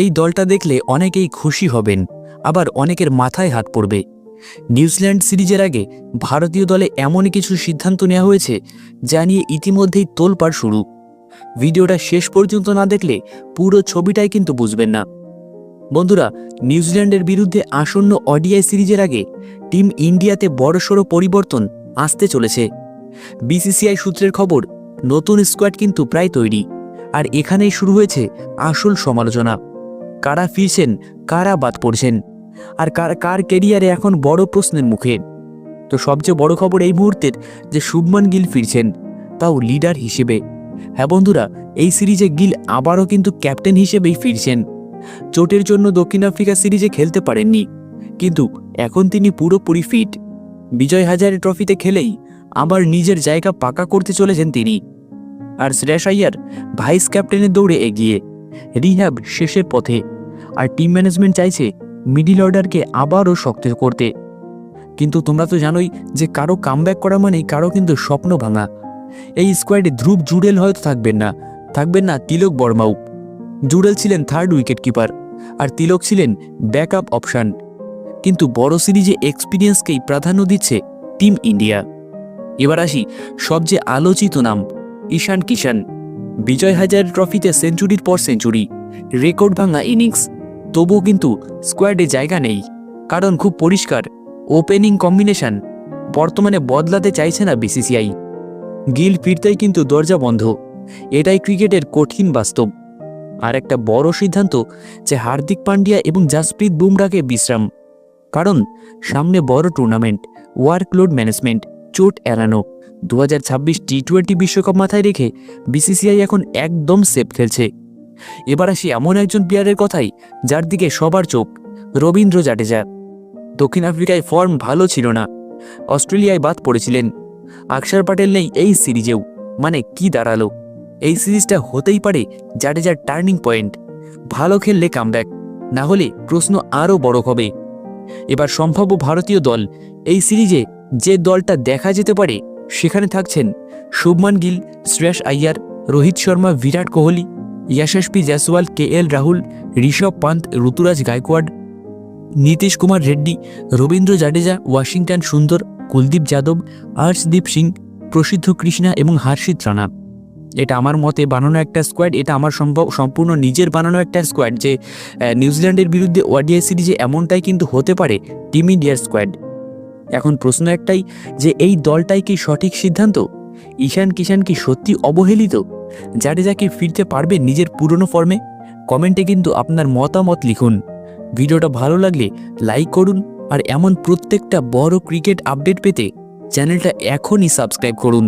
এই দলটা দেখলে অনেকেই খুশি হবেন, আবার অনেকের মাথায় হাত পড়বে। নিউজিল্যান্ড সিরিজের আগে ভারতীয় দলে এমনই কিছু সিদ্ধান্ত নেওয়া হয়েছে যা নিয়ে ইতিমধ্যেই তোলপাড় শুরু। ভিডিওটা শেষ পর্যন্ত না দেখলে পুরো ছবিটাই কিন্তু বুঝবেন না। বন্ধুরা, নিউজিল্যান্ডের বিরুদ্ধে আসন্ন ওডিআই সিরিজের আগে টিম ইন্ডিয়াতে বড়সড় পরিবর্তন আসতে চলেছে। বিসিসিআই সূত্রের খবর, নতুন স্কোয়াড কিন্তু প্রায় তৈরি, আর এখানেই শুরু হয়েছে আসল সমালোচনা। কারা ফিরছেন, কারা বাদ পড়ছেন, আর কার ক্যারিয়ারে এখন বড় প্রশ্নের মুখে। তো সবচেয়ে বড় খবর এই মুহূর্তের যে শুভমান গিল ফিরছেন, তাও লিডার হিসেবে। হ্যাঁ বন্ধুরা, এই সিরিজে গিল আবারও কিন্তু ক্যাপ্টেন হিসেবেই ফিরছেন। চোটের জন্য দক্ষিণ আফ্রিকা সিরিজে খেলতে পারেননি, কিন্তু এখন তিনি পুরোপুরি ফিট। বিজয় হাজারে ট্রফিতে খেলেই আবার নিজের জায়গা পাকা করতে চলেছেন তিনি। আর শ্রেয়াস আইয়ার ভাইস ক্যাপ্টেনের দৌড়ে এগিয়ে, রিহ্যাব শেষের পথে, আর টিম ম্যানেজমেন্ট চাইছে মিডল অর্ডারকে আবারও শক্ত করতে। কিন্তু তোমরা তো জানোই যে কারো কামব্যাক করা মানেই কারো কিন্তু স্বপ্ন ভাঙা। এই স্কোয়াডে ধ্রুব জুডেল হয়তো থাকবেন না তিলক বর্মাও। জুডেল ছিলেন থার্ড উইকেট কিপার, আর তিলক ছিলেন ব্যাকআপ অপশান। কিন্তু বড় সিরিজে এক্সপিরিয়েন্সকেই প্রাধান্য দিচ্ছে টিম ইন্ডিয়া। এবার আসি সবচেয়ে আলোচিত নাম, ঈশান কিষান। বিজয় হাজারে ট্রফিতে সেঞ্চুরির পর সেঞ্চুরি, রেকর্ড ভাঙা ইনিংস, তবুও কিন্তু স্কোয়াডে জায়গা নেই। কারণ খুব পরিষ্কার, ওপেনিং কম্বিনেশন বর্তমানে বদলাতে চাইছে না বিসিসিআই। গিল ফিরতেই কিন্তু দরজা বন্ধ। এটাই ক্রিকেটের কঠিন বাস্তব। আর একটা বড় সিদ্ধান্ত যে হার্দিক পান্ডিয়া এবং জাসপ্রীত বুমরাকে বিশ্রাম। কারণ সামনে বড় টুর্নামেন্ট, ওয়ার্কলোড ম্যানেজমেন্ট, চোট এড়ানো। 2026 টি-20 বিশ্বকাপ মাথায় রেখে বিসিসিআই এখন একদম সেফ খেলছে। এবার আসি এমন একজন প্লেয়ারের কথাই যার দিকে সবার চোখ, রবীন্দ্র জাডেজা। দক্ষিণ আফ্রিকায় ফর্ম ভালো ছিল না, অস্ট্রেলিয়ায় বাদ পড়েছিলেন। আকসার প্যাটেল নেই এই সিরিজেও, মানে কি দাঁড়ালো? এই সিরিজটা হতেই পারে জাডেজার টার্নিং পয়েন্ট। ভালো খেললে কামব্যাক, না হলে প্রশ্ন আরও বড় হবে। এবার সম্ভাব্য ভারতীয় দল, এই সিরিজে যে দলটা দেখা যেতে পারে সেখানে থাকছেন শুভমান গিল, শ্রেয়াস আইয়ার, রোহিত শর্মা, বিরাট কোহলি, যশস্বী জয়সওয়াল, কেএল রাহুল, ঋষভ পান্ত, ঋতুরাজ গায়কোয়াড়, নীতিশ কুমার রেড্ডি, রবীন্দ্র জাডেজা, ওয়াশিংটন সুন্দর, কুলদীপ যাদব, হর্ষদীপ সিং, প্রসিদ্ধ কৃষ্ণা এবং হর্ষিত রানা। এটা আমার মতে বানানো একটা স্কোয়াড, এটা আমার সম্পূর্ণ নিজের বানানো একটা স্কোয়াড যে নিউজিল্যান্ডের বিরুদ্ধে ওডিআই সিরিজে এমনটাই কিন্তু হতে পারে টিম ইন্ডিয়ার স্কোয়াড। এখন প্রশ্ন একটাই, যে এই দলটাই কি সঠিক সিদ্ধান্ত? ঈশান কিষান কি সত্যি অবহেলিত? জাডেজা কি ফিরতে পারবে নিজের পুরনো ফর্মে? কমেন্টে কিন্তু আপনার মতামত লিখুন। ভিডিওটা ভালো লাগলে লাইক করুন, আর এমন প্রত্যেকটা বড় ক্রিকেট আপডেট পেতে চ্যানেলটা এখনই সাবস্ক্রাইব করুন।